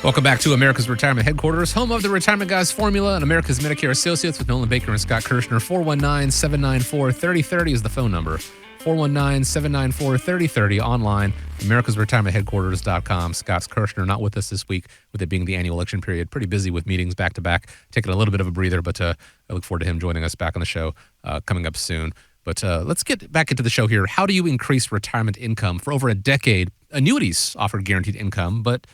Welcome back to America's Retirement Headquarters, home of the Retirement Guys Formula and America's Medicare Associates with Nolan Baker and Scott Kirshner. 419-794-3030 is the phone number. 419-794-3030 online, americasretirementheadquarters.com. Scott's Kirshner not with us this week, with it being the annual election period. Pretty busy with meetings back to back, taking a little bit of a breather, but I look forward to him joining us back on the show coming up soon. But let's get back into the show here. How do you increase retirement income? For over a decade, annuities offered guaranteed income, but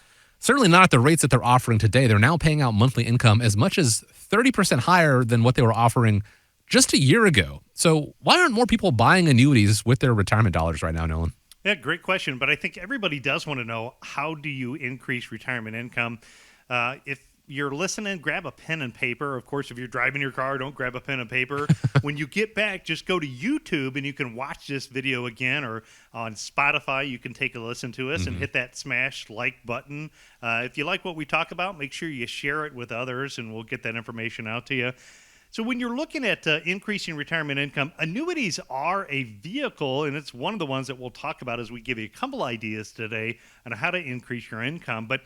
certainly not at the rates that they're offering today. They're now paying out monthly income as much as 30% higher than what they were offering just a year ago. So why aren't more people buying annuities with their retirement dollars right now, Nolan? Yeah, great question. But I think everybody does want to know, how do you increase retirement income? If you're listening, grab a pen and paper. Of course, if you're driving your car, don't grab a pen and paper. When you get back, just go to YouTube and you can watch this video again, or on Spotify, you can take a listen to us and hit that smash like button. If you like what we talk about, make sure you share it with others and we'll get that information out to you. So when you're looking at increasing retirement income, annuities are a vehicle, and it's one of the ones that we'll talk about as we give you a couple ideas today on how to increase your income. But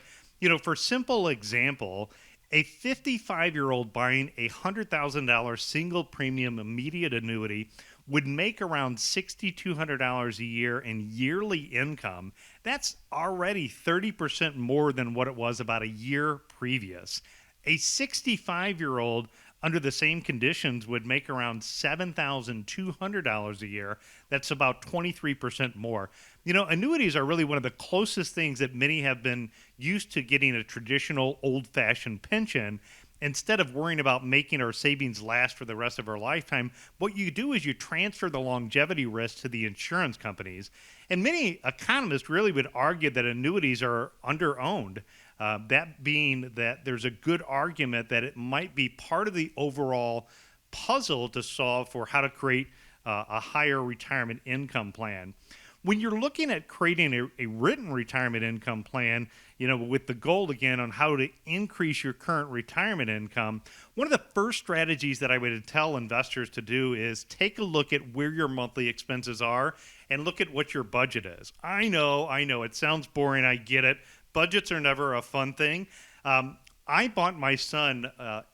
for simple example, a 55-year-old buying a $100,000 single premium immediate annuity would make around $6,200 a year in yearly income. That's already 30% more than what it was about a year previous. A 65-year-old under the same conditions would make around $7,200 a year. That's about 23% more. Annuities are really one of the closest things that many have been used to getting a traditional old-fashioned pension. Instead of worrying about making our savings last for the rest of our lifetime, what you do is you transfer the longevity risk to the insurance companies. And many economists really would argue that annuities are under-owned. That being that there's a good argument that it might be part of the overall puzzle to solve for how to create a higher retirement income plan. When you're looking at creating a written retirement income plan, with the goal again on how to increase your current retirement income, one of the first strategies that I would tell investors to do is take a look at where your monthly expenses are and look at what your budget is. I know, it sounds boring, I get it. Budgets are never a fun thing. I bought my son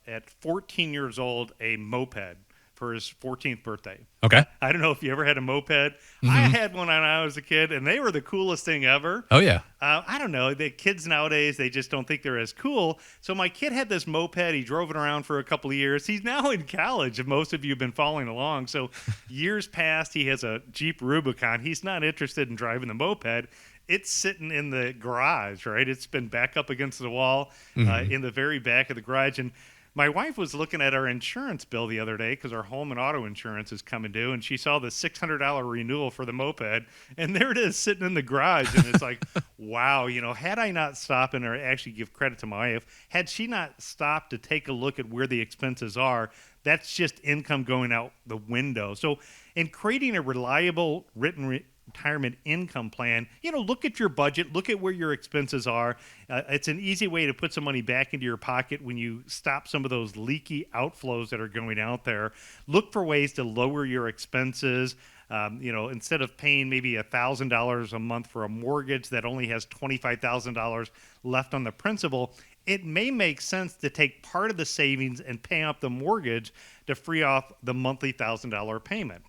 at 14 years old a moped for his 14th birthday. Okay. I don't know if you ever had a moped. I had one when I was a kid, and they were the coolest thing ever. Oh, yeah. I don't know. The kids nowadays, they just don't think they're as cool. So my kid had this moped. He drove it around for a couple of years. He's now in college, if most of you have been following along. So years passed. He has a Jeep Rubicon. He's not interested in driving the moped. It's sitting in the garage, right? It's been back up against the wall in the very back of the garage. And my wife was looking at our insurance bill the other day because our home and auto insurance is coming due, and she saw the $600 renewal for the moped, and there it is sitting in the garage. And it's like, wow, had I not stopped, and I actually give credit to my wife, had she not stopped to take a look at where the expenses are, that's just income going out the window. So in creating a reliable written retirement income plan, look at your budget, look at where your expenses are. It's an easy way to put some money back into your pocket when you stop some of those leaky outflows that are going out there. Look for ways to lower your expenses. Instead of paying maybe $1,000 a month for a mortgage that only has $25,000 left on the principal, it may make sense to take part of the savings and pay off the mortgage to free off the monthly $1,000 payment.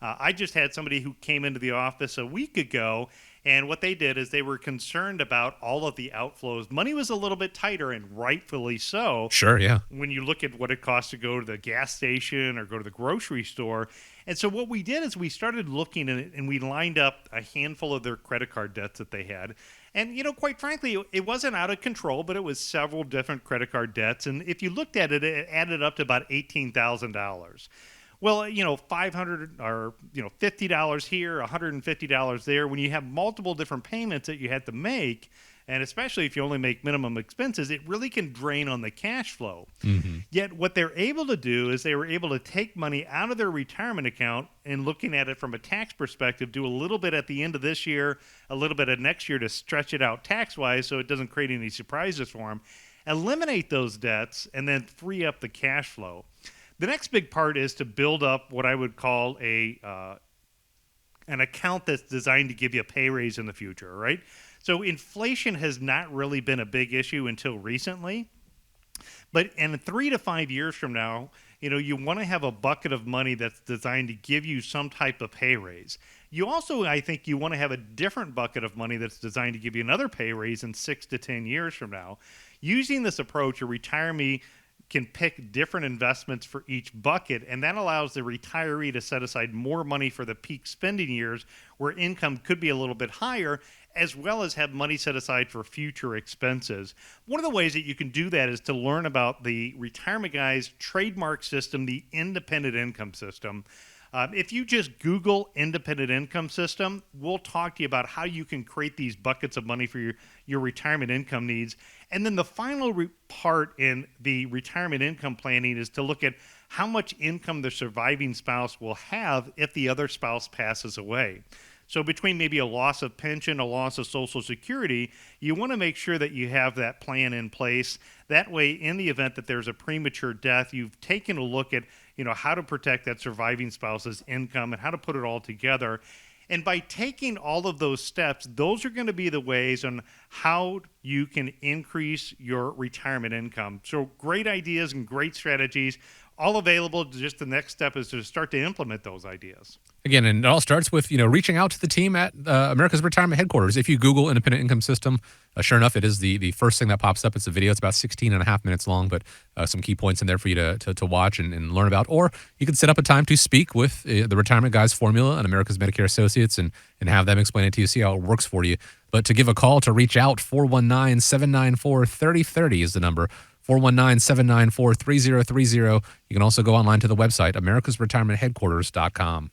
I just had somebody who came into the office a week ago, and what they did is they were concerned about all of the outflows. Money was a little bit tighter, and rightfully so. Sure, yeah. When you look at what it costs to go to the gas station or go to the grocery store. And so what we did is we started looking at it, and we lined up a handful of their credit card debts that they had. And, quite frankly, it wasn't out of control, but it was several different credit card debts. And if you looked at it, it added up to about $18,000. Well, $500 or $50 here, $150 there. When you have multiple different payments that you had to make, and especially if you only make minimum expenses, it really can drain on the cash flow. Yet what they're able to do is they were able to take money out of their retirement account and, looking at it from a tax perspective, do a little bit at the end of this year, a little bit of next year to stretch it out tax-wise so it doesn't create any surprises for them. Eliminate those debts and then free up the cash flow. The next big part is to build up what I would call an account that's designed to give you a pay raise in the future, right? So inflation has not really been a big issue until recently. But in 3 to 5 years from now, you want to have a bucket of money that's designed to give you some type of pay raise. You also, I think, you want to have a different bucket of money that's designed to give you another pay raise in 6 to 10 years from now. Using this approach, a retiree can pick different investments for each bucket, and that allows the retiree to set aside more money for the peak spending years where income could be a little bit higher, as well as have money set aside for future expenses. One of the ways that you can do that is to learn about the Retirement Guy's trademark system, the independent income system. If you just Google independent income system, we'll talk to you about how you can create these buckets of money for your retirement income needs. And then the final part in the retirement income planning is to look at how much income the surviving spouse will have if the other spouse passes away. So between maybe a loss of pension, a loss of Social Security, you want to make sure that you have that plan in place. That way, in the event that there's a premature death, you've taken a look at how to protect that surviving spouse's income and how to put it all together. And by taking all of those steps, those are going to be the ways on how you can increase your retirement income. So great ideas and great strategies, all available. Just the next step is to start to implement those ideas. Again, and it all starts with, reaching out to the team at America's Retirement Headquarters. If you Google independent income system, sure enough, it is the first thing that pops up. It's a video. It's about 16 and a half minutes long, but some key points in there for you to watch and learn about. Or you can set up a time to speak with the Retirement Guys formula and America's Medicare Associates and have them explain it to you, see how it works for you. But to give a call, to reach out, 419-794-3030 is the number. 419-794-3030. You can also go online to the website, americasretirementheadquarters.com.